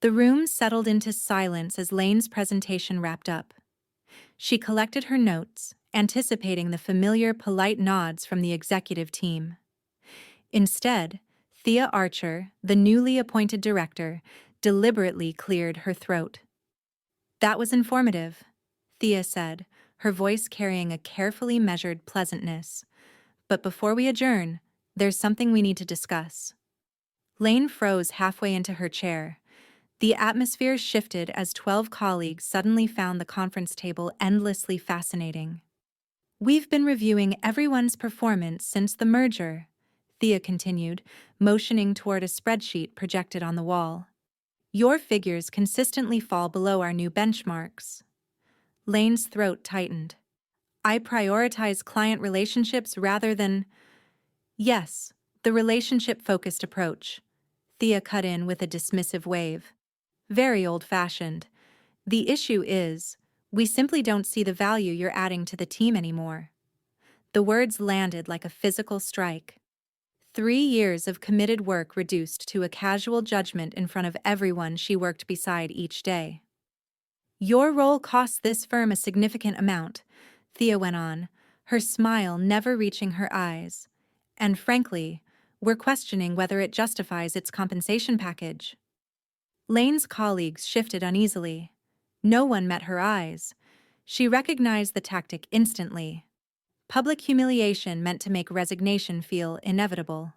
The room settled into silence as Lane's presentation wrapped up. She collected her notes, anticipating the familiar polite nods from the executive team. Instead, Thea Archer, the newly appointed director, deliberately cleared her throat. "That was informative," Thea said, her voice carrying a carefully measured pleasantness. "But before we adjourn, there's something we need to discuss." Lane froze halfway into her chair. The atmosphere shifted as 12 colleagues suddenly found the conference table endlessly fascinating. "We've been reviewing everyone's performance since the merger," Thea continued, motioning toward a spreadsheet projected on the wall. "Your figures consistently fall below our new benchmarks." Lane's throat tightened. "I prioritize client relationships rather than—" "Yes, the relationship-focused approach," Thea cut in with a dismissive wave. "Very old-fashioned. The issue is, we simply don't see the value you're adding to the team anymore." The words landed like a physical strike. 3 years of committed work reduced to a casual judgment in front of everyone she worked beside each day. "Your role costs this firm a significant amount," Thea went on, her smile never reaching her eyes. "And frankly, we're questioning whether it justifies its compensation package." Lane's colleagues shifted uneasily. No one met her eyes. She recognized the tactic instantly. Public humiliation meant to make resignation feel inevitable.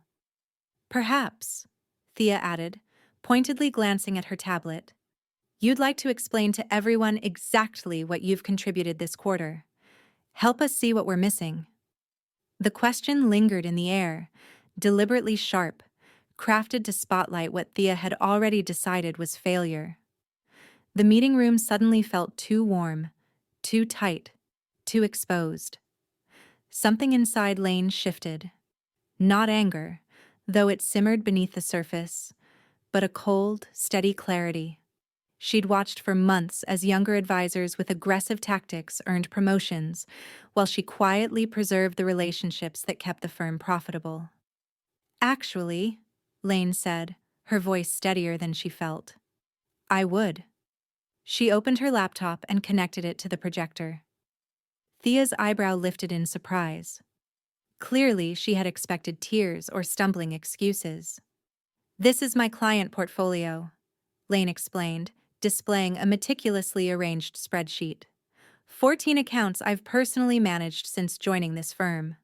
"Perhaps," Thea added, pointedly glancing at her tablet, "you'd like to explain to everyone exactly what you've contributed this quarter. Help us see what we're missing." The question lingered in the air, deliberately sharp, crafted to spotlight what Thea had already decided was failure. The meeting room suddenly felt too warm, too tight, too exposed. Something inside Lane shifted. Not anger, though it simmered beneath the surface, but a cold, steady clarity. She'd watched for months as younger advisors with aggressive tactics earned promotions, while she quietly preserved the relationships that kept the firm profitable. "Actually," Lane said, her voice steadier than she felt, "I would." She opened her laptop and connected it to the projector. Thea's eyebrow lifted in surprise. Clearly, she had expected tears or stumbling excuses. "This is my client portfolio," Lane explained, displaying a meticulously arranged spreadsheet. 14 accounts I've personally managed since joining this firm."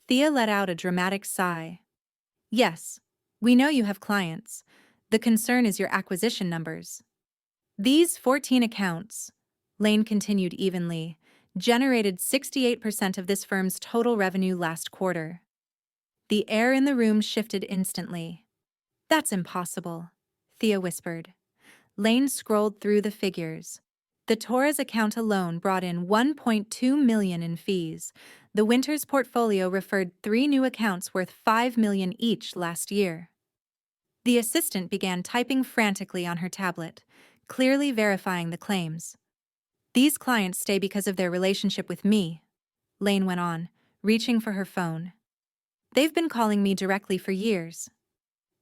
Thea let out a dramatic sigh. "Yes, we know you have clients. The concern is your acquisition numbers." "These 14 accounts," Lane continued evenly, "generated 68% of this firm's total revenue last quarter." The air in the room shifted instantly. "That's impossible," Thea whispered. Lane scrolled through the figures. The Torres account alone brought in $1.2 million in fees. The Winters portfolio referred 3 new accounts worth $5 million each last year. The assistant began typing frantically on her tablet, clearly verifying the claims. "These clients stay because of their relationship with me," Lane went on, reaching for her phone. "They've been calling me directly for years."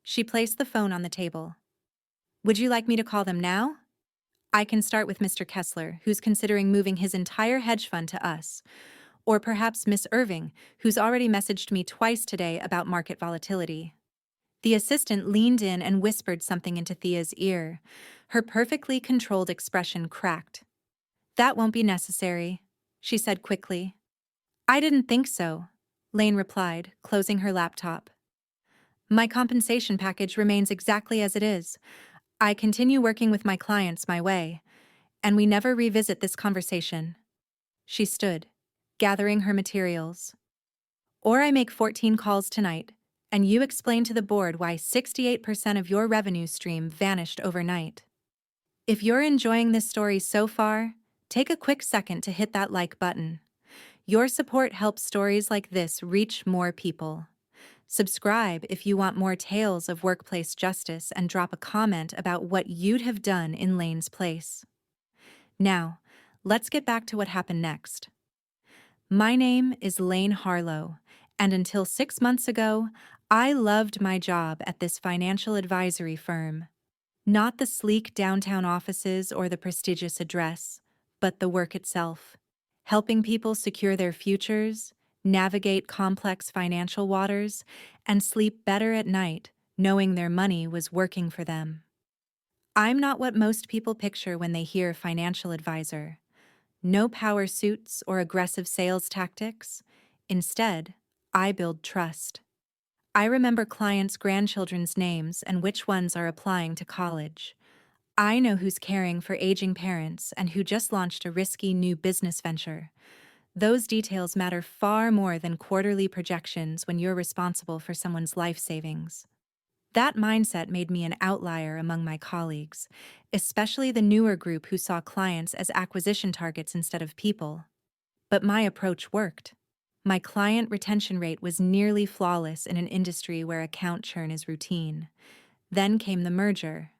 She placed the phone on the table. "Would you like me to call them now? I can start with Mr. Kessler, who's considering moving his entire hedge fund to us. Or perhaps Miss Irving, who's already messaged me twice today about market volatility." The assistant leaned in and whispered something into Thea's ear. Her perfectly controlled expression cracked. "That won't be necessary," she said quickly. "I didn't think so," Lane replied, closing her laptop. "My compensation package remains exactly as it is. I continue working with my clients my way, and we never revisit this conversation." She stood, gathering her materials. "Or I make 14 calls tonight, and you explain to the board why 68% of your revenue stream vanished overnight." If you're enjoying this story so far, take a quick second to hit that like button. Your support helps stories like this reach more people. Subscribe if you want more tales of workplace justice, and drop a comment about what you'd have done in Lane's place. Now, let's get back to what happened next. My name is Lane Harlow, and until 6 months ago, I loved my job at this financial advisory firm. Not the sleek downtown offices or the prestigious address, but the work itself. Helping people secure their futures, navigate complex financial waters, and sleep better at night, knowing their money was working for them. I'm not what most people picture when they hear financial advisor. No power suits or aggressive sales tactics. Instead, I build trust. I remember clients' grandchildren's names and which ones are applying to college. I know who's caring for aging parents and who just launched a risky new business venture. Those details matter far more than quarterly projections when you're responsible for someone's life savings. That mindset made me an outlier among my colleagues, especially the newer group who saw clients as acquisition targets instead of people. But my approach worked. My client retention rate was nearly flawless in an industry where account churn is routine. Then came the merger.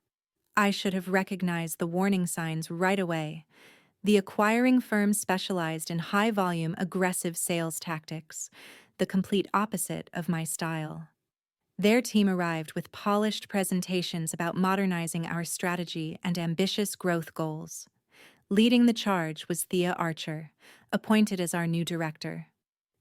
I should have recognized the warning signs right away. The acquiring firm specialized in high-volume, aggressive sales tactics, the complete opposite of my style. Their team arrived with polished presentations about modernizing our strategy and ambitious growth goals. Leading the charge was Thea Archer, appointed as our new director.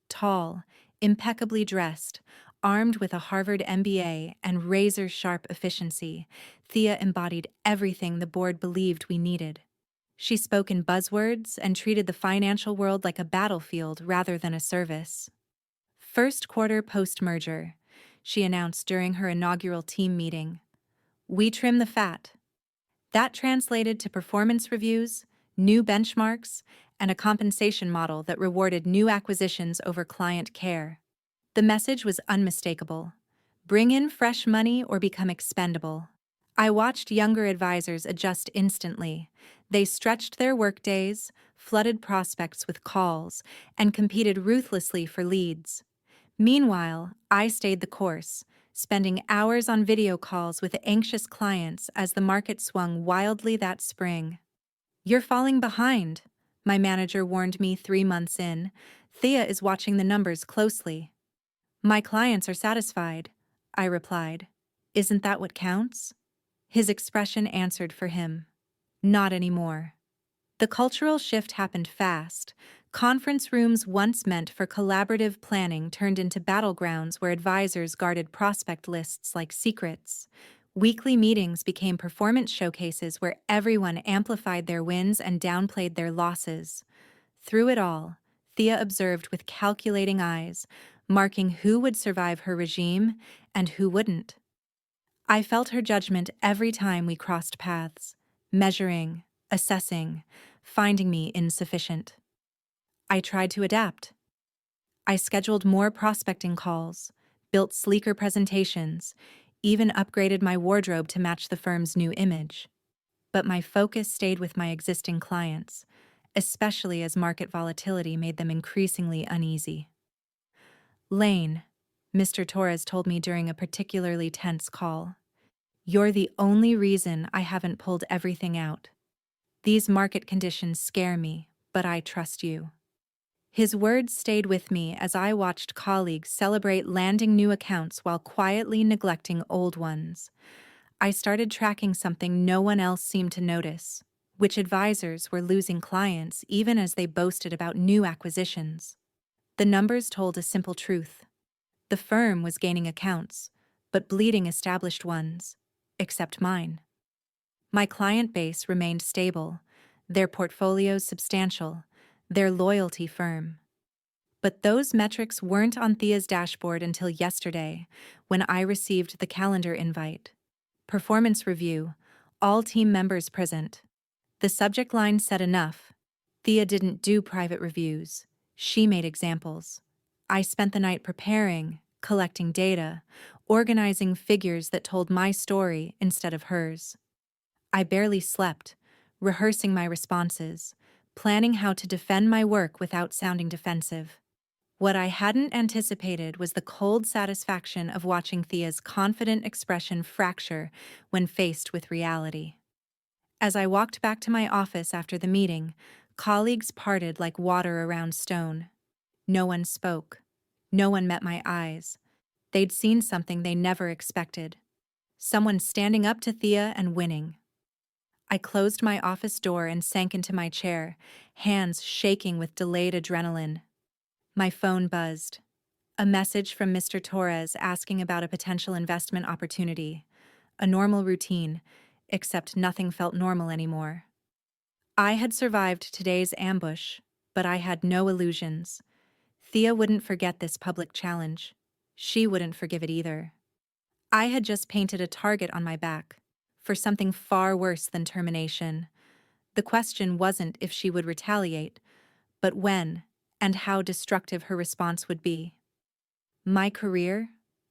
Tall, impeccably dressed, armed with a Harvard MBA and razor-sharp efficiency, Thea embodied everything the board believed we needed. She spoke in buzzwords and treated the financial world like a battlefield rather than a service. First quarter post-merger, she announced during her inaugural team meeting. We trim the fat. That translated to performance reviews, new benchmarks, and a compensation model that rewarded new acquisitions over client care. The message was unmistakable. Bring in fresh money or become expendable. I watched younger advisors adjust instantly. They stretched their workdays, flooded prospects with calls, and competed ruthlessly for leads. Meanwhile, I stayed the course, spending hours on video calls with anxious clients as the market swung wildly that spring. You're falling behind, my manager warned me 3 months in. Thea is watching the numbers closely. My clients are satisfied, I replied. Isn't that what counts? His expression answered for him. Not anymore. The cultural shift happened fast. Conference rooms once meant for collaborative planning turned into battlegrounds where advisors guarded prospect lists like secrets. Weekly meetings became performance showcases where everyone amplified their wins and downplayed their losses. Through it all, Thea observed with calculating eyes, marking who would survive her regime and who wouldn't. I felt her judgment every time we crossed paths, measuring, assessing, finding me insufficient. I tried to adapt. I scheduled more prospecting calls, built sleeker presentations, even upgraded my wardrobe to match the firm's new image. But my focus stayed with my existing clients, especially as market volatility made them increasingly uneasy. Lane, Mr. Torres told me during a particularly tense call, you're the only reason I haven't pulled everything out. These market conditions scare me, but I trust you. His words stayed with me as I watched colleagues celebrate landing new accounts while quietly neglecting old ones. I started tracking something no one else seemed to notice, which advisors were losing clients even as they boasted about new acquisitions. The numbers told a simple truth. The firm was gaining accounts, but bleeding established ones, except mine. My client base remained stable, their portfolios substantial, their loyalty firm. But those metrics weren't on Thea's dashboard until yesterday, when I received the calendar invite. Performance review, all team members present. The subject line said enough. Thea didn't do private reviews. She made examples. I spent the night preparing, collecting data, organizing figures that told my story instead of hers. I barely slept, rehearsing my responses, planning how to defend my work without sounding defensive. What I hadn't anticipated was the cold satisfaction of watching Thea's confident expression fracture when faced with reality. As I walked back to my office after the meeting, colleagues parted like water around stone. No one spoke. No one met my eyes. They'd seen something they never expected. someone standing up to Thea and winning. I closed my office door and sank into my chair, hands shaking with delayed adrenaline. My phone buzzed. A message from Mr. Torres asking about a potential investment opportunity. A normal routine, except nothing felt normal anymore. I had survived today's ambush, but I had no illusions. Thea wouldn't forget this public challenge. She wouldn't forgive it either. I had just painted a target on my back for something far worse than termination. The question wasn't if she would retaliate, but when and how destructive her response would be. My career,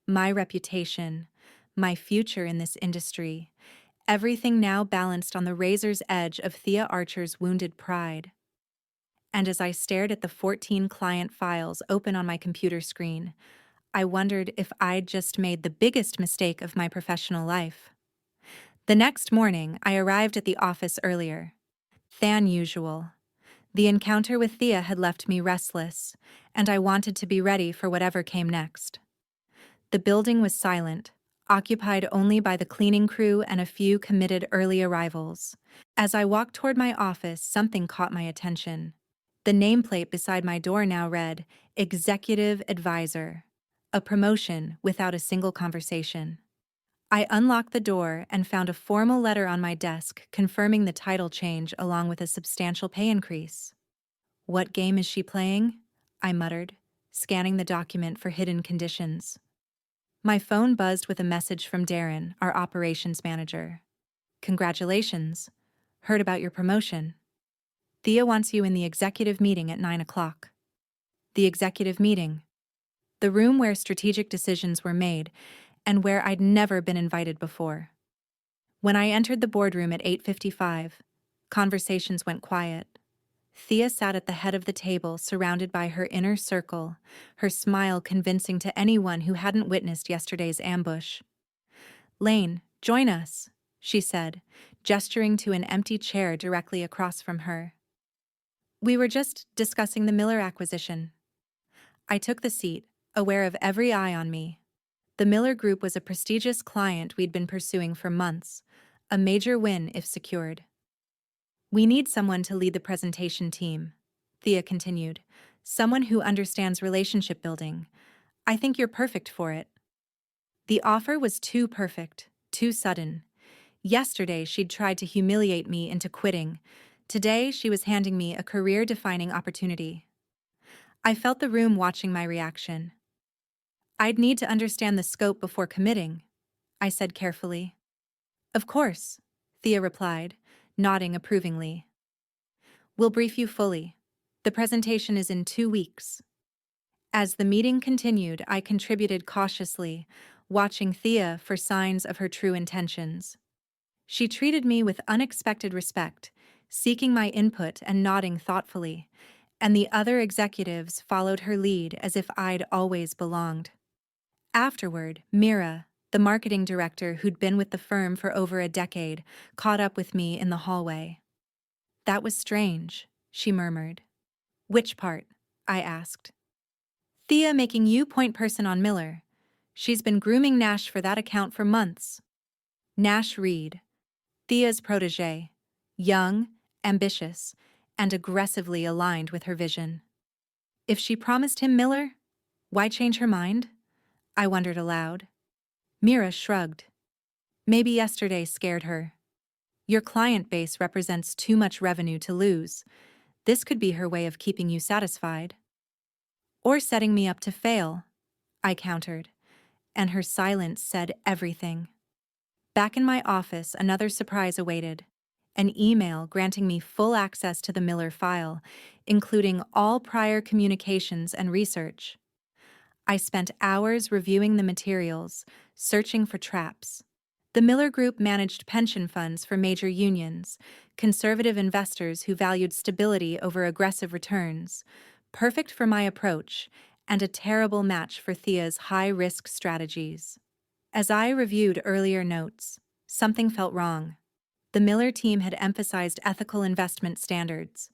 my reputation, my future in this industry, everything now balanced on the razor's edge of Thea Archer's wounded pride. And as I stared at the 14 client files open on my computer screen, I wondered if I'd just made the biggest mistake of my professional life. The next morning, I arrived at the office earlier than usual. The encounter with Thea had left me restless, and I wanted to be ready for whatever came next. The building was silent, occupied only by the cleaning crew and a few committed early arrivals. As I walked toward my office, something caught my attention. The nameplate beside my door now read, Executive Advisor. A promotion without a single conversation. I unlocked the door and found a formal letter on my desk confirming the title change along with a substantial pay increase. What game is she playing? I muttered, scanning the document for hidden conditions. My phone buzzed with a message from Darren, our operations manager. Congratulations. Heard about your promotion. Thea wants you in the executive meeting at 9 o'clock. The executive meeting. The room where strategic decisions were made and where I'd never been invited before. When I entered the boardroom at 8:55, conversations went quiet. Thea sat at the head of the table, surrounded by her inner circle, her smile convincing to anyone who hadn't witnessed yesterday's ambush. "Lane, join us," she said, gesturing to an empty chair directly across from her. "We were just discussing the Miller acquisition." I took the seat, aware of every eye on me. The Miller Group was a prestigious client we'd been pursuing for months, a major win if secured. "We need someone to lead the presentation team," Thea continued, "someone who understands relationship building. I think you're perfect for it." The offer was too perfect, too sudden. Yesterday she'd tried to humiliate me into quitting. Today she was handing me a career-defining opportunity. I felt the room watching my reaction. "I'd need to understand the scope before committing," I said carefully. "Of course," Thea replied, nodding approvingly. "We'll brief you fully. The presentation is in 2 weeks." As the meeting continued, I contributed cautiously, watching Thea for signs of her true intentions. She treated me with unexpected respect, seeking my input and nodding thoughtfully, and the other executives followed her lead as if I'd always belonged. Afterward, Mira, the marketing director who'd been with the firm for over a decade, caught up with me in the hallway. "That was strange," she murmured. "Which part?" I asked. "Thea making you point person on Miller. She's been grooming Nash for that account for months." Nash Reed, Thea's protégé, young, ambitious, and aggressively aligned with her vision. If she promised him Miller, why change her mind? I wondered aloud. Mira shrugged. "Maybe yesterday scared her. Your client base represents too much revenue to lose. This could be her way of keeping you satisfied." "Or setting me up to fail," I countered, and her silence said everything. Back in my office, another surprise awaited. An email granting me full access to the Miller file, including all prior communications and research. I spent hours reviewing the materials, searching for traps. The Miller Group managed pension funds for major unions, conservative investors who valued stability over aggressive returns, perfect for my approach, and a terrible match for Thea's high-risk strategies. As I reviewed earlier notes, something felt wrong. The Miller team had emphasized ethical investment standards,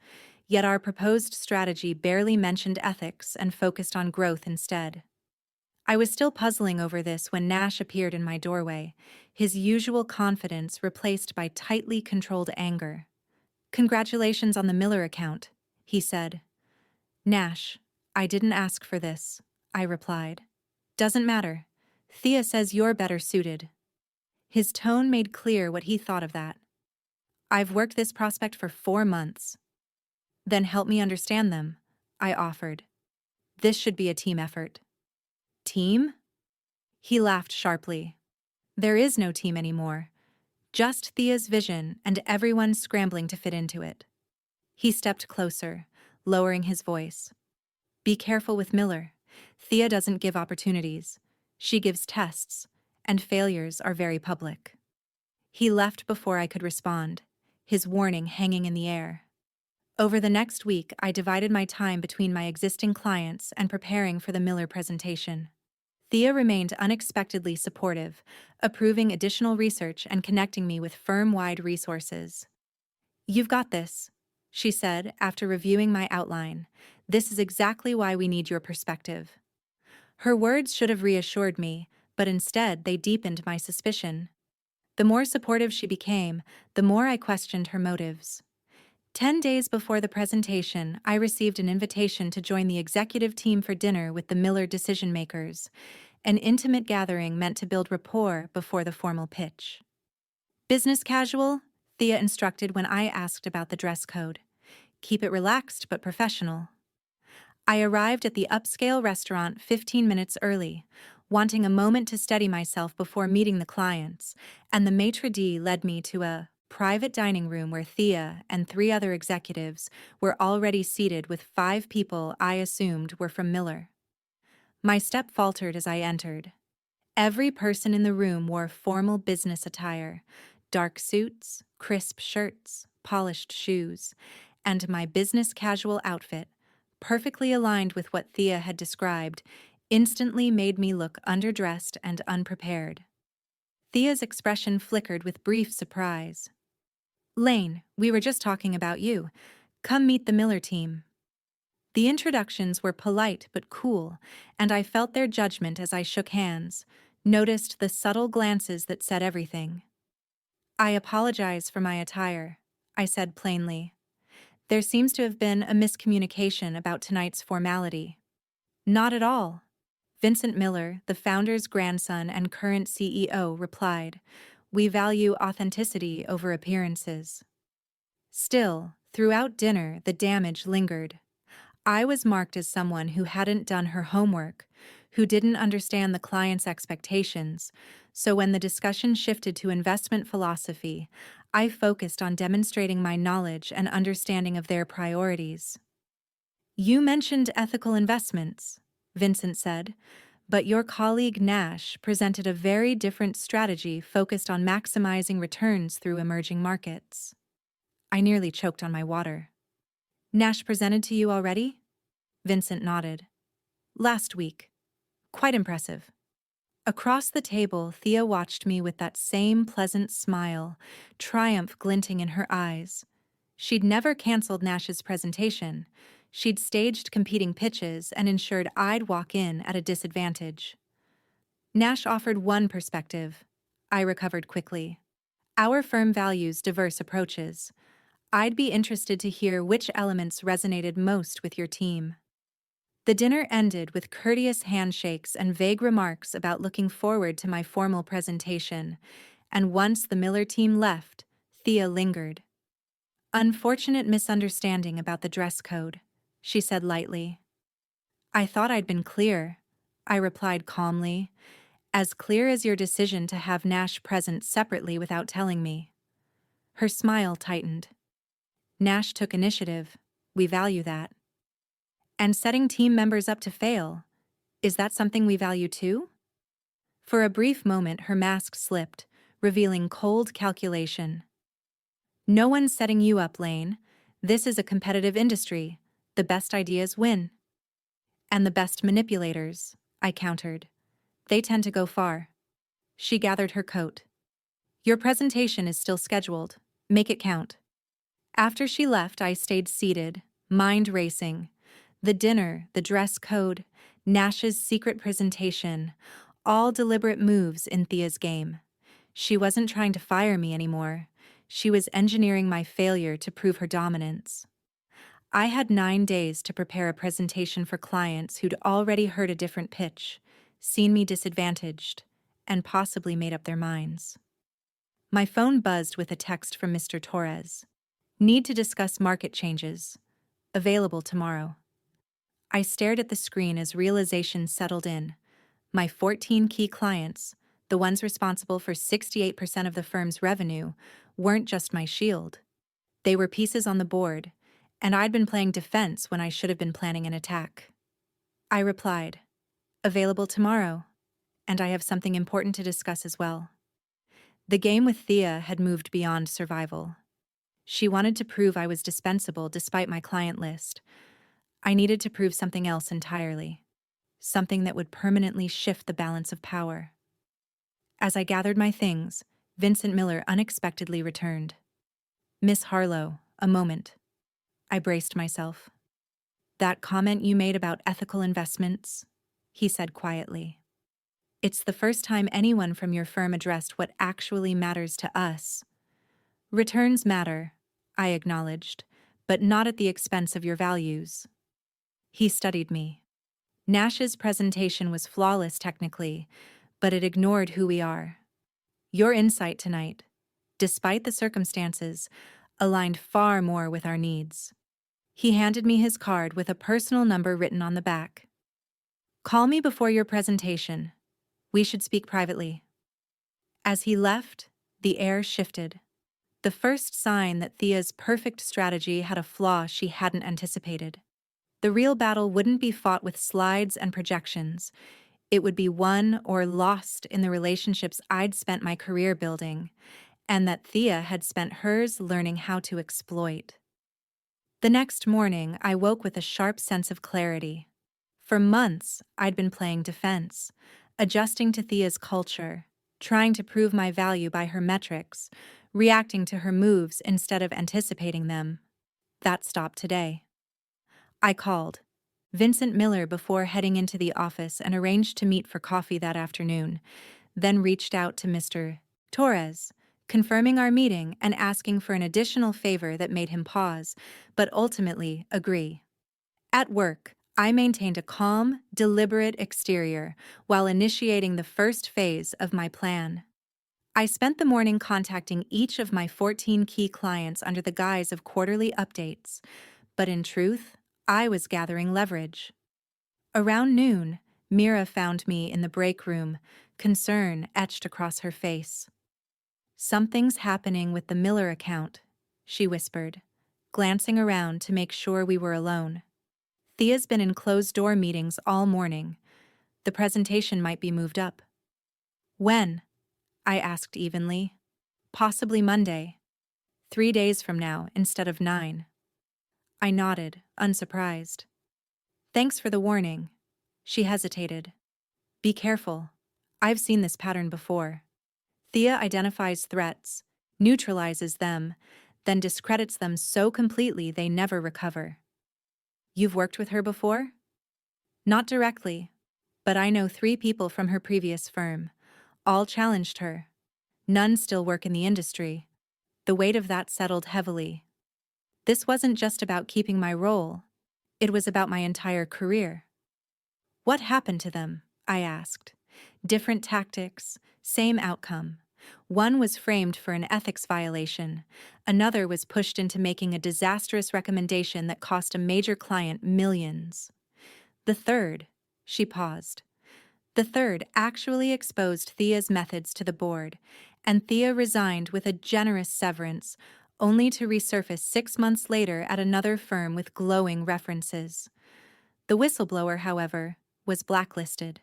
yet our proposed strategy barely mentioned ethics and focused on growth instead. I was still puzzling over this when Nash appeared in my doorway, his usual confidence replaced by tightly controlled anger. "Congratulations on the Miller account," he said. "Nash, I didn't ask for this," I replied. "Doesn't matter. Thea says you're better suited." His tone made clear what he thought of that. "I've worked this prospect for 4 months." "Then help me understand them," I offered. "This should be a team effort." "Team?" He laughed sharply. "There is no team anymore. Just Thea's vision and everyone scrambling to fit into it." He stepped closer, lowering his voice. "Be careful with Miller. Thea doesn't give opportunities. She gives tests, and failures are very public." He left before I could respond, his warning hanging in the air. Over the next week, I divided my time between my existing clients and preparing for the Miller presentation. Thea remained unexpectedly supportive, approving additional research and connecting me with firm-wide resources. "You've got this," she said after reviewing my outline. "This is exactly why we need your perspective." Her words should have reassured me, but instead they deepened my suspicion. The more supportive she became, the more I questioned her motives. 10 days before the presentation, I received an invitation to join the executive team for dinner with the Miller decision-makers, an intimate gathering meant to build rapport before the formal pitch. "Business casual?" Thea instructed when I asked about the dress code. "Keep it relaxed but professional." I arrived at the upscale restaurant 15 minutes early, wanting a moment to steady myself before meeting the clients, and the maitre d' led me to a private dining room where Thea and 3 other executives were already seated with 5 people I assumed were from Miller. My step faltered as I entered. Every person in the room wore formal business attire, dark suits, crisp shirts, polished shoes, and my business casual outfit, perfectly aligned with what Thea had described, instantly made me look underdressed and unprepared. Thea's expression flickered with brief surprise. "Lane, we were just talking about you. Come meet the Miller team." The introductions were polite but cool, and I felt their judgment as I shook hands, noticed the subtle glances that said everything. "I apologize for my attire," I said plainly. "There seems to have been a miscommunication about tonight's formality." "Not at all," Vincent Miller, the founder's grandson and current CEO, replied. "We value authenticity over appearances." Still, throughout dinner, the damage lingered. I was marked as someone who hadn't done her homework, who didn't understand the client's expectations, so when the discussion shifted to investment philosophy, I focused on demonstrating my knowledge and understanding of their priorities. "You mentioned ethical investments," Vincent said, "but your colleague Nash presented a very different strategy focused on maximizing returns through emerging markets." I nearly choked on my water. "Nash presented to you already?" Vincent nodded. "Last week. Quite impressive." Across the table, Thea watched me with that same pleasant smile, triumph glinting in her eyes. She'd never canceled Nash's presentation. She'd staged competing pitches and ensured I'd walk in at a disadvantage. "Nash offered one perspective," I recovered quickly. "Our firm values diverse approaches. I'd be interested to hear which elements resonated most with your team." The dinner ended with courteous handshakes and vague remarks about looking forward to my formal presentation, and once the Miller team left, Thea lingered. "Unfortunate misunderstanding about the dress code," she said lightly. "I thought I'd been clear," I replied calmly, "as clear as your decision to have Nash present separately without telling me." Her smile tightened. "Nash took initiative. We value that." "And setting team members up to fail. Is that something we value too?" For a brief moment her mask slipped, revealing cold calculation. "No one's setting you up, Lane. This is a competitive industry. The best ideas win." "And the best manipulators," I countered. "They tend to go far." She gathered her coat. "Your presentation is still scheduled. Make it count." After she left, I stayed seated, mind racing. The dinner, the dress code, Nash's secret presentation, all deliberate moves in Thea's game. She wasn't trying to fire me anymore. She was engineering my failure to prove her dominance. I had 9 days to prepare a presentation for clients who'd already heard a different pitch, seen me disadvantaged, and possibly made up their minds. My phone buzzed with a text from Mr. Torres. Need to discuss market changes. Available tomorrow. I stared at the screen as realization settled in. My 14 key clients, the ones responsible for 68% of the firm's revenue, weren't just my shield. They were pieces on the board, and I'd been playing defense when I should have been planning an attack. I replied, available tomorrow, and I have something important to discuss as well. The game with Thea had moved beyond survival. She wanted to prove I was dispensable despite my client list. I needed to prove something else entirely. Something that would permanently shift the balance of power. As I gathered my things, Vincent Miller unexpectedly returned. Miss Harlow, a moment. I braced myself. That comment you made about ethical investments, he said quietly. It's the first time anyone from your firm addressed what actually matters to us. Returns matter, I acknowledged, but not at the expense of your values. He studied me. Nash's presentation was flawless technically, but it ignored who we are. Your insight tonight, despite the circumstances, aligned far more with our needs. He handed me his card with a personal number written on the back. Call me before your presentation. We should speak privately. As he left, the air shifted. The first sign that Thea's perfect strategy had a flaw she hadn't anticipated. The real battle wouldn't be fought with slides and projections. It would be won or lost in the relationships I'd spent my career building, and that Thea had spent hers learning how to exploit. The next morning, I woke with a sharp sense of clarity. For months, I'd been playing defense, adjusting to Thea's culture, trying to prove my value by her metrics, reacting to her moves instead of anticipating them. That stopped today. I called Vincent Miller before heading into the office and arranged to meet for coffee that afternoon, then reached out to Mr. Torres, confirming our meeting and asking for an additional favor that made him pause, but ultimately agree. At work, I maintained a calm, deliberate exterior while initiating the first phase of my plan. I spent the morning contacting each of my 14 key clients under the guise of quarterly updates, but in truth, I was gathering leverage. Around noon, Mira found me in the break room, concern etched across her face. Something's happening with the Miller account, she whispered, glancing around to make sure we were alone. Thea's been in closed-door meetings all morning. The presentation might be moved up. When? I asked evenly. Possibly Monday. 3 days from now instead of 9. I nodded, unsurprised. Thanks for the warning. She hesitated. Be careful. I've seen this pattern before. Thea identifies threats, neutralizes them, then discredits them so completely they never recover. You've worked with her before? Not directly, but I know 3 people from her previous firm. All challenged her. None still work in the industry. The weight of that settled heavily. This wasn't just about keeping my role. It was about my entire career. What happened to them? I asked. Different tactics, same outcome. One was framed for an ethics violation. Another was pushed into making a disastrous recommendation that cost a major client millions. The third, she paused. The third actually exposed Thea's methods to the board, and Thea resigned with a generous severance, only to resurface 6 months later at another firm with glowing references. The whistleblower, however, was blacklisted.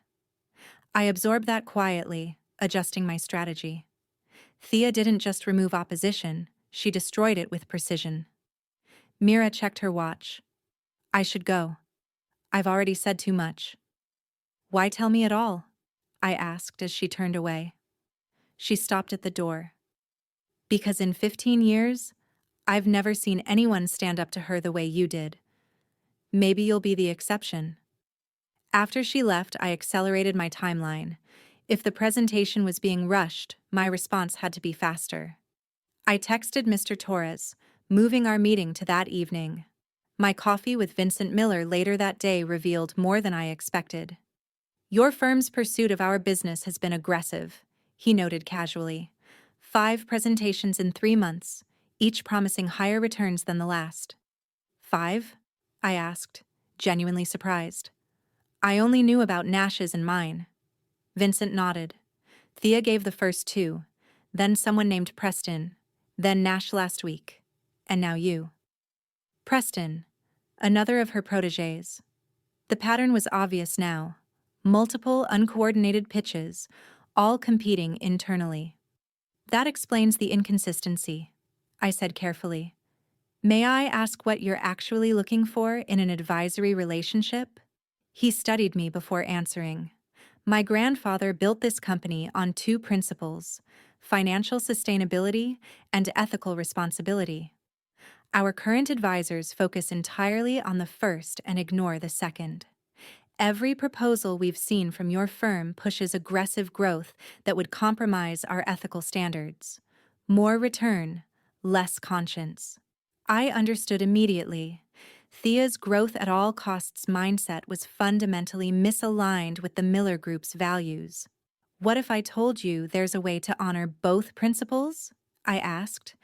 I absorbed that quietly, adjusting my strategy. Thea didn't just remove opposition, she destroyed it with precision. Mira checked her watch. I should go. I've already said too much. Why tell me at all? I asked as she turned away. She stopped at the door. Because in 15 years, I've never seen anyone stand up to her the way you did. Maybe you'll be the exception. After she left, I accelerated my timeline. If the presentation was being rushed, my response had to be faster. I texted Mr. Torres, moving our meeting to that evening. My coffee with Vincent Miller later that day revealed more than I expected. Your firm's pursuit of our business has been aggressive, he noted casually. 5 presentations in 3 months, each promising higher returns than the last. 5? I asked, genuinely surprised. I only knew about Nash's and mine. Vincent nodded. Thea gave the first 2, then someone named Preston, then Nash last week, and now you. Preston, another of her protégés. The pattern was obvious now. Multiple uncoordinated pitches, all competing internally. That explains the inconsistency, I said carefully. May I ask what you're actually looking for in an advisory relationship? He studied me before answering. My grandfather built this company on 2 principles: financial sustainability and ethical responsibility. Our current advisors focus entirely on the first and ignore the second. Every proposal we've seen from your firm pushes aggressive growth that would compromise our ethical standards. More return, less conscience. I understood immediately. Thea's growth at all costs mindset was fundamentally misaligned with the Miller Group's values. What if I told you there's a way to honor both principles? I asked,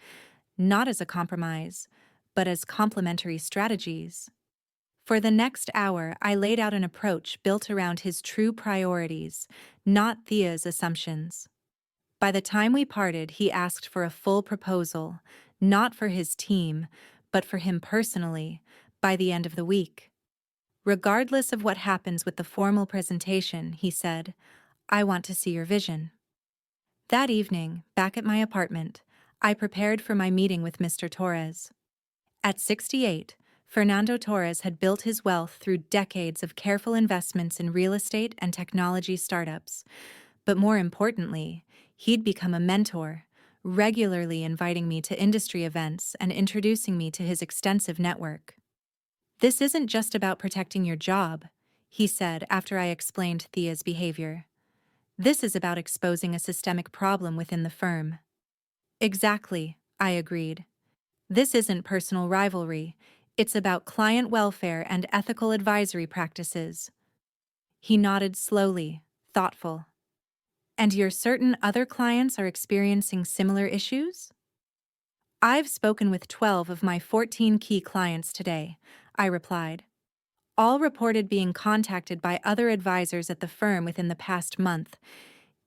not as a compromise, but as complementary strategies. For the next hour, I laid out an approach built around his true priorities, not Thea's assumptions. By the time we parted, he asked for a full proposal, not for his team, but for him personally, by the end of the week. Regardless of what happens with the formal presentation, he said, I want to see your vision. That evening, back at my apartment, I prepared for my meeting with Mr. Torres. At 68, Fernando Torres had built his wealth through decades of careful investments in real estate and technology startups. But more importantly, he'd become a mentor, regularly inviting me to industry events and introducing me to his extensive network. This isn't just about protecting your job, he said after I explained Thea's behavior. This is about exposing a systemic problem within the firm. Exactly, I agreed. This isn't personal rivalry. It's about client welfare and ethical advisory practices. He nodded slowly, thoughtful. And you're certain other clients are experiencing similar issues? I've spoken with 12 of my 14 key clients today, I replied. All reported being contacted by other advisors at the firm within the past month,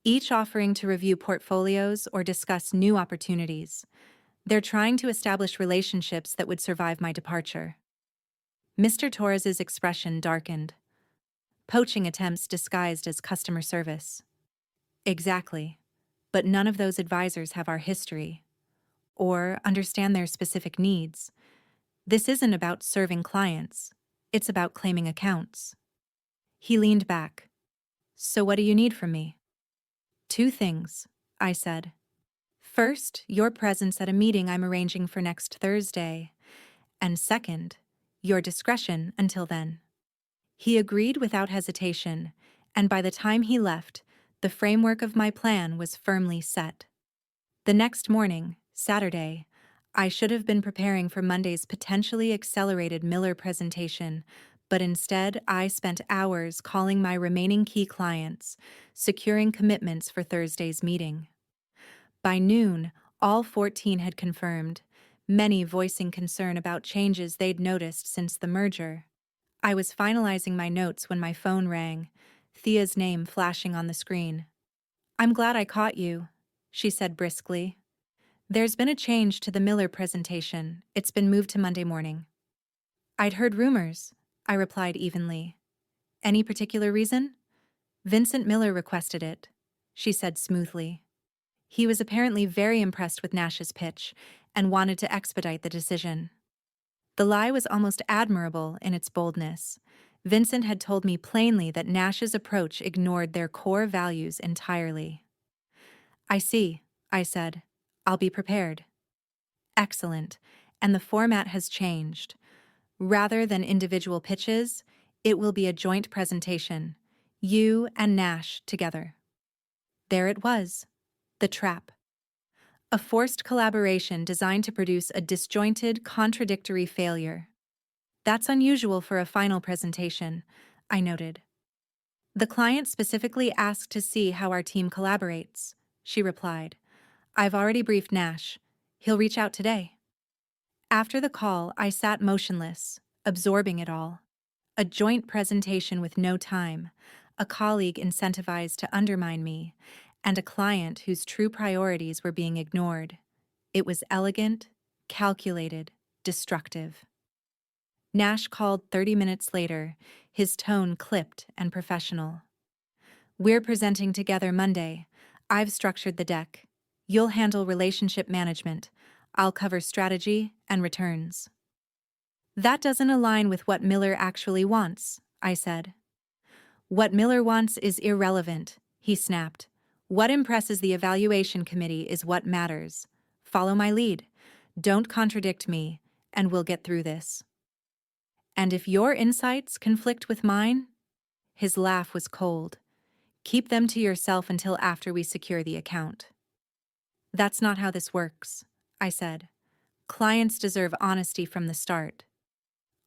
each offering to review portfolios or discuss new opportunities. They're trying to establish relationships that would survive my departure. Mr. Torres's expression darkened. Poaching attempts disguised as customer service. Exactly. But none of those advisors have our history or understand their specific needs. This isn't about serving clients. It's about claiming accounts. He leaned back. So what do you need from me? 2 things, I said. First, your presence at a meeting I'm arranging for next Thursday. And second, your discretion until then. He agreed without hesitation, and by the time he left, the framework of my plan was firmly set. The next morning, Saturday, I should have been preparing for Monday's potentially accelerated Miller presentation, but instead I spent hours calling my remaining key clients, securing commitments for Thursday's meeting. By noon, all 14 had confirmed, many voicing concern about changes they'd noticed since the merger. I was finalizing my notes when my phone rang, Thea's name flashing on the screen. I'm glad I caught you, she said briskly. There's been a change to the Miller presentation. It's been moved to Monday morning. I'd heard rumors, I replied evenly. Any particular reason? Vincent Miller requested it, she said smoothly. He was apparently very impressed with Nash's pitch and wanted to expedite the decision. The lie was almost admirable in its boldness. Vincent had told me plainly that Nash's approach ignored their core values entirely. I see, I said. I'll be prepared. Excellent, and the format has changed. Rather than individual pitches, It will be a joint presentation. You and Nash together. There it was. The trap. A forced collaboration designed to produce a disjointed, contradictory failure. That's unusual for a final presentation, I noted. The client specifically asked to see how our team collaborates, she replied. I've already briefed Nash. He'll reach out today. After the call, I sat motionless, absorbing it all. A joint presentation with no time, a colleague incentivized to undermine me, and a client whose true priorities were being ignored. It was elegant, calculated, destructive. Nash called 30 minutes later, his tone clipped and professional. We're presenting together Monday. I've structured the deck. You'll handle relationship management. I'll cover strategy and returns. That doesn't align with what Miller actually wants, I said. What Miller wants is irrelevant, he snapped. What impresses the evaluation committee is what matters. Follow my lead. Don't contradict me, and we'll get through this. And if your insights conflict with mine? His laugh was cold. Keep them to yourself until after we secure the account. That's not how this works, I said. Clients deserve honesty from the start.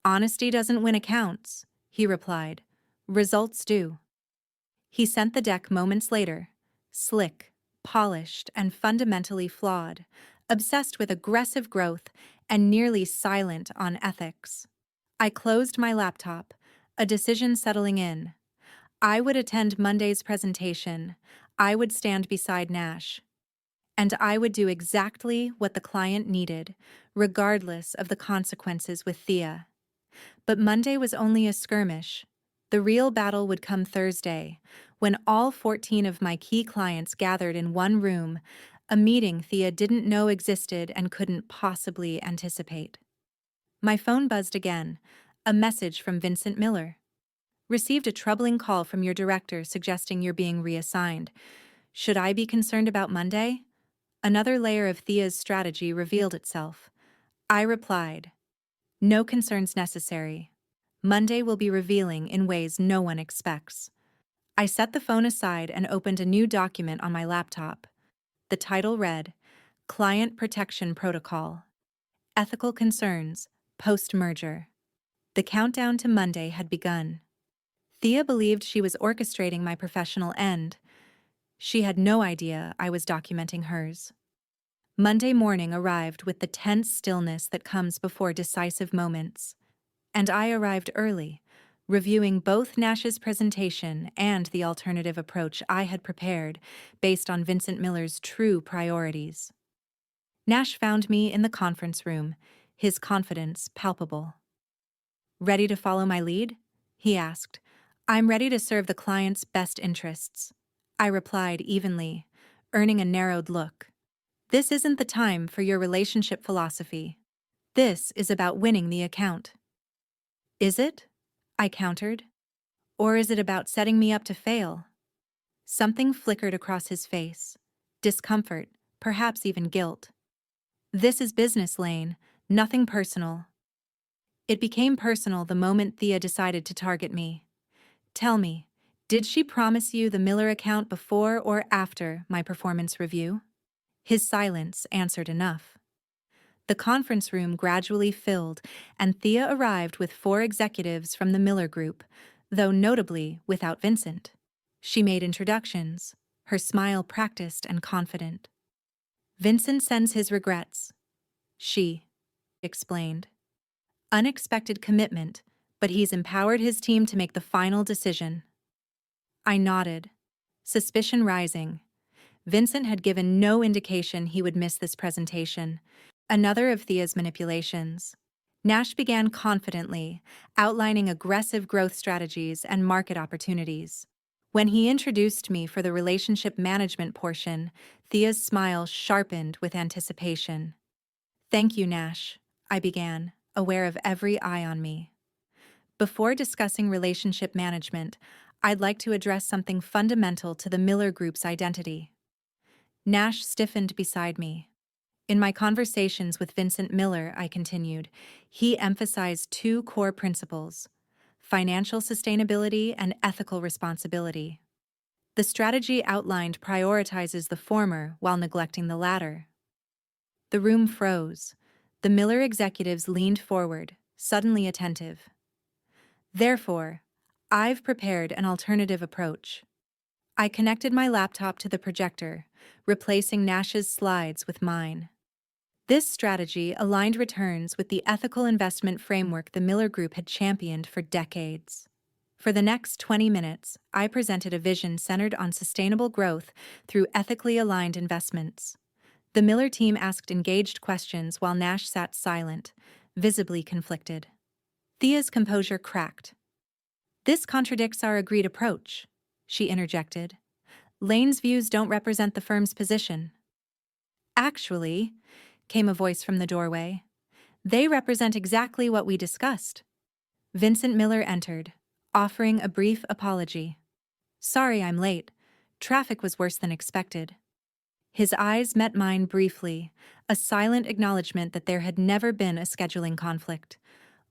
Honesty doesn't win accounts, he replied. Results do. He sent the deck moments later, slick, polished, and fundamentally flawed, obsessed with aggressive growth and nearly silent on ethics. I closed my laptop, a decision settling in. I would attend Monday's presentation. I would stand beside Nash. And I would do exactly what the client needed, regardless of the consequences with Thea. But Monday was only a skirmish. The real battle would come Thursday, when all 14 of my key clients gathered in one room, a meeting Thea didn't know existed and couldn't possibly anticipate. My phone buzzed again, a message from Vincent Miller. Received a troubling call from your director suggesting you're being reassigned. Should I be concerned about Monday? Another layer of Thea's strategy revealed itself. I replied, no concerns necessary. Monday will be revealing in ways no one expects. I set the phone aside and opened a new document on my laptop. The title read, Client Protection Protocol. Ethical Concerns, Post-Merger. The countdown to Monday had begun. Thea believed she was orchestrating my professional end. She had no idea I was documenting hers. Monday morning arrived with the tense stillness that comes before decisive moments. And I arrived early, reviewing both Nash's presentation and the alternative approach I had prepared based on Vincent Miller's true priorities. Nash found me in the conference room, his confidence palpable. Ready to follow my lead? He asked. I'm ready to serve the client's best interests. I replied evenly, earning a narrowed look. This isn't the time for your relationship philosophy. This is about winning the account. Is it? I countered. Or is it about setting me up to fail? Something flickered across his face. Discomfort, perhaps even guilt. This is business, Lane, nothing personal. It became personal the moment Thea decided to target me. Tell me, did she promise you the Miller account before or after my performance review? His silence answered enough. The conference room gradually filled, and Thea arrived with 4 executives from the Miller Group, though notably without Vincent. She made introductions, her smile practiced and confident. Vincent sends his regrets, she explained. Unexpected commitment, but he's empowered his team to make the final decision. I nodded, suspicion rising. Vincent had given no indication he would miss this presentation. Another of Thea's manipulations. Nash began confidently, outlining aggressive growth strategies and market opportunities. When he introduced me for the relationship management portion, Thea's smile sharpened with anticipation. Thank you, Nash, I began, aware of every eye on me. Before discussing relationship management, I'd like to address something fundamental to the Miller Group's identity. Nash stiffened beside me. In my conversations with Vincent Miller, I continued, he emphasized 2 core principles: financial sustainability, and ethical responsibility. The strategy outlined prioritizes the former while neglecting the latter. The room froze. The Miller executives leaned forward, suddenly attentive. Therefore, I've prepared an alternative approach. I connected my laptop to the projector, replacing Nash's slides with mine. This strategy aligned returns with the ethical investment framework the Miller Group had championed for decades. For the next 20 minutes, I presented a vision centered on sustainable growth through ethically aligned investments. The Miller team asked engaged questions while Nash sat silent, visibly conflicted. Thea's composure cracked. "This contradicts our agreed approach," she interjected. "Lane's views don't represent the firm's position." "Actually," came a voice from the doorway, "they represent exactly what we discussed." Vincent Miller entered, offering a brief apology. "Sorry I'm late. Traffic was worse than expected." His eyes met mine briefly, a silent acknowledgement that there had never been a scheduling conflict,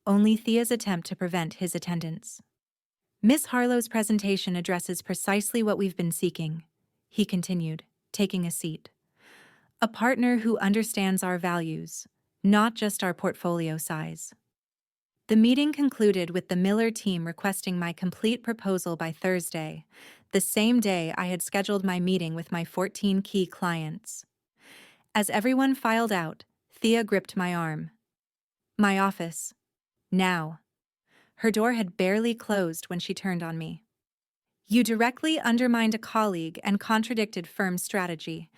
only Thea's attempt to prevent his attendance. "Miss Harlow's presentation addresses precisely what we've been seeking," he continued, taking a seat. "A partner who understands our values, not just our portfolio size." The meeting concluded with the Miller team requesting my complete proposal by Thursday, the same day I had scheduled my meeting with my 14 key clients. As everyone filed out, Thea gripped my arm. "My office. Now." Her door had barely closed when she turned on me. "You directly undermined a colleague and contradicted firm strategy.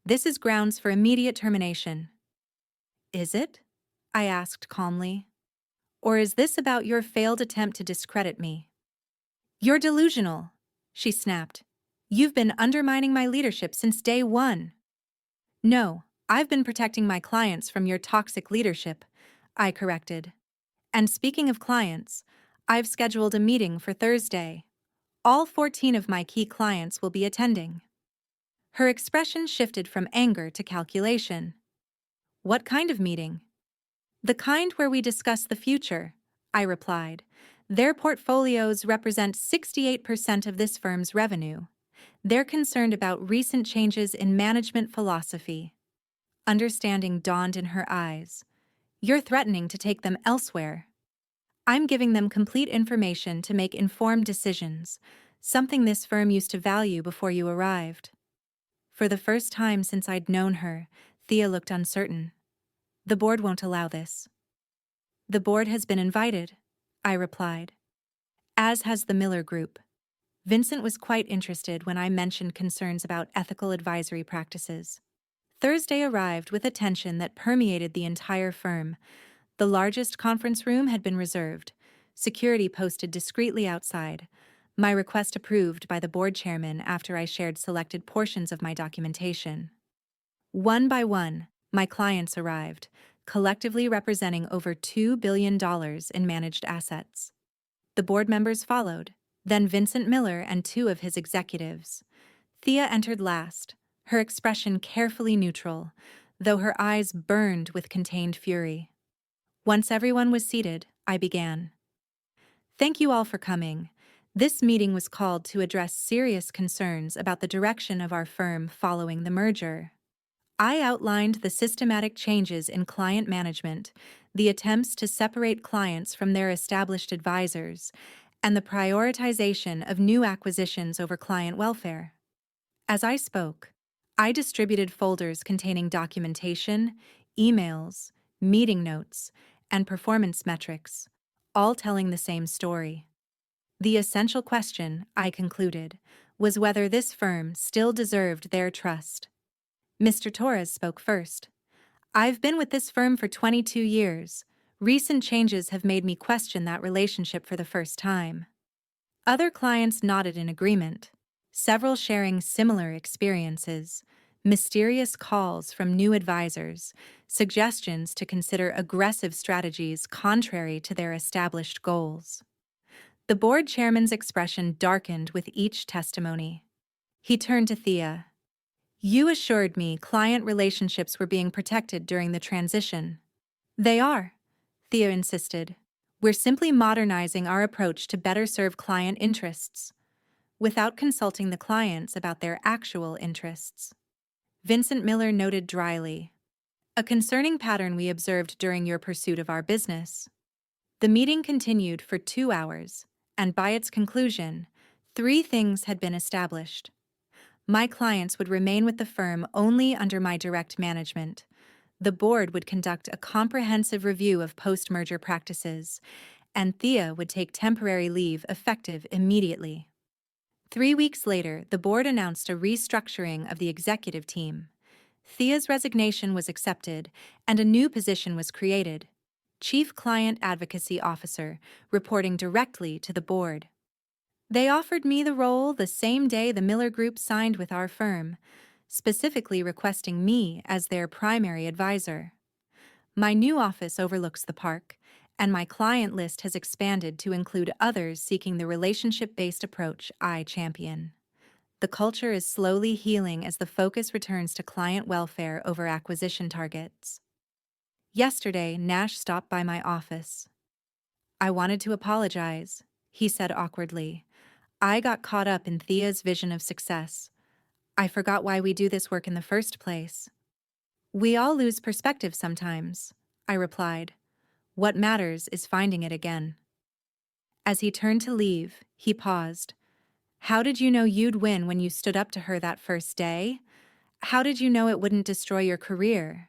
This is grounds for immediate termination." "Is it?" I asked calmly. "Or is this about your failed attempt to discredit me?" "You're delusional," she snapped. "You've been undermining my leadership since day one." "No, I've been protecting my clients from your toxic leadership," I corrected. "And speaking of clients, I've scheduled a meeting for Thursday. All 14 of my key clients will be attending." Her expression shifted from anger to calculation. "What kind of meeting?" "The kind where we discuss the future," I replied. "Their portfolios represent 68% of this firm's revenue. They're concerned about recent changes in management philosophy." Understanding dawned in her eyes. "You're threatening to take them elsewhere." "I'm giving them complete information to make informed decisions, something this firm used to value before you arrived." For the first time since I'd known her, Thea looked uncertain. "The board won't allow this." "The board has been invited," I replied. "As has the Miller Group." Vincent was quite interested when I mentioned concerns about ethical advisory practices. Thursday arrived with a tension that permeated the entire firm. The largest conference room had been reserved, security posted discreetly outside, my request approved by the board chairman after I shared selected portions of my documentation. One by one, my clients arrived, collectively representing over $2 billion in managed assets. The board members followed, then Vincent Miller and two of his executives. Thea entered last, her expression carefully neutral, though her eyes burned with contained fury. Once everyone was seated, I began. "Thank you all for coming. This meeting was called to address serious concerns about the direction of our firm following the merger." I outlined the systematic changes in client management, the attempts to separate clients from their established advisors, and the prioritization of new acquisitions over client welfare. As I spoke, I distributed folders containing documentation, emails, meeting notes, and performance metrics, all telling the same story. The essential question, I concluded, was whether this firm still deserved their trust. Mr. Torres spoke first. "I've been with this firm for 22 years. Recent changes have made me question that relationship for the first time." Other clients nodded in agreement, several sharing similar experiences, mysterious calls from new advisors, suggestions to consider aggressive strategies contrary to their established goals. The board chairman's expression darkened with each testimony. He turned to Thea. "You assured me client relationships were being protected during the transition." "They are," Thea insisted. We're simply modernizing our approach to better serve client interests, without consulting the clients about their actual interests. Vincent Miller noted dryly, a concerning pattern we observed during your pursuit of our business. The meeting continued for 2 hours, and by its conclusion, 3 things had been established. My clients would remain with the firm only under my direct management. The board would conduct a comprehensive review of post-merger practices, and Thea would take temporary leave effective immediately. 3 weeks later, the board announced a restructuring of the executive team. Thea's resignation was accepted, and a new position was created, Chief Client Advocacy Officer, reporting directly to the board. They offered me the role the same day the Miller Group signed with our firm, specifically requesting me as their primary advisor. My new office overlooks the park, and my client list has expanded to include others seeking the relationship-based approach I champion. The culture is slowly healing as the focus returns to client welfare over acquisition targets. Yesterday, Nash stopped by my office. I wanted to apologize, he said awkwardly. I got caught up in Thea's vision of success. I forgot why we do this work in the first place. We all lose perspective sometimes, I replied. What matters is finding it again. As he turned to leave, he paused. How did you know you'd win when you stood up to her that first day? How did you know it wouldn't destroy your career?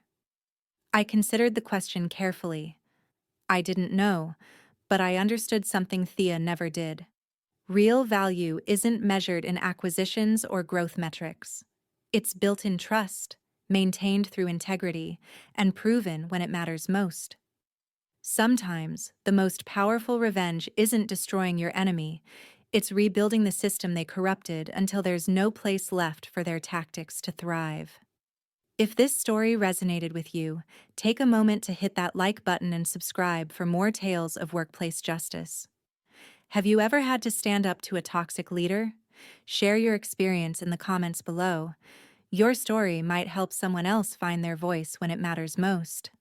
I considered the question carefully. I didn't know, but I understood something Thea never did. Real value isn't measured in acquisitions or growth metrics. It's built in trust, maintained through integrity, and proven when it matters most. Sometimes, the most powerful revenge isn't destroying your enemy, it's rebuilding the system they corrupted until there's no place left for their tactics to thrive. If this story resonated with you, take a moment to hit that like button and subscribe for more tales of workplace justice. Have you ever had to stand up to a toxic leader? Share your experience in the comments below. Your story might help someone else find their voice when it matters most.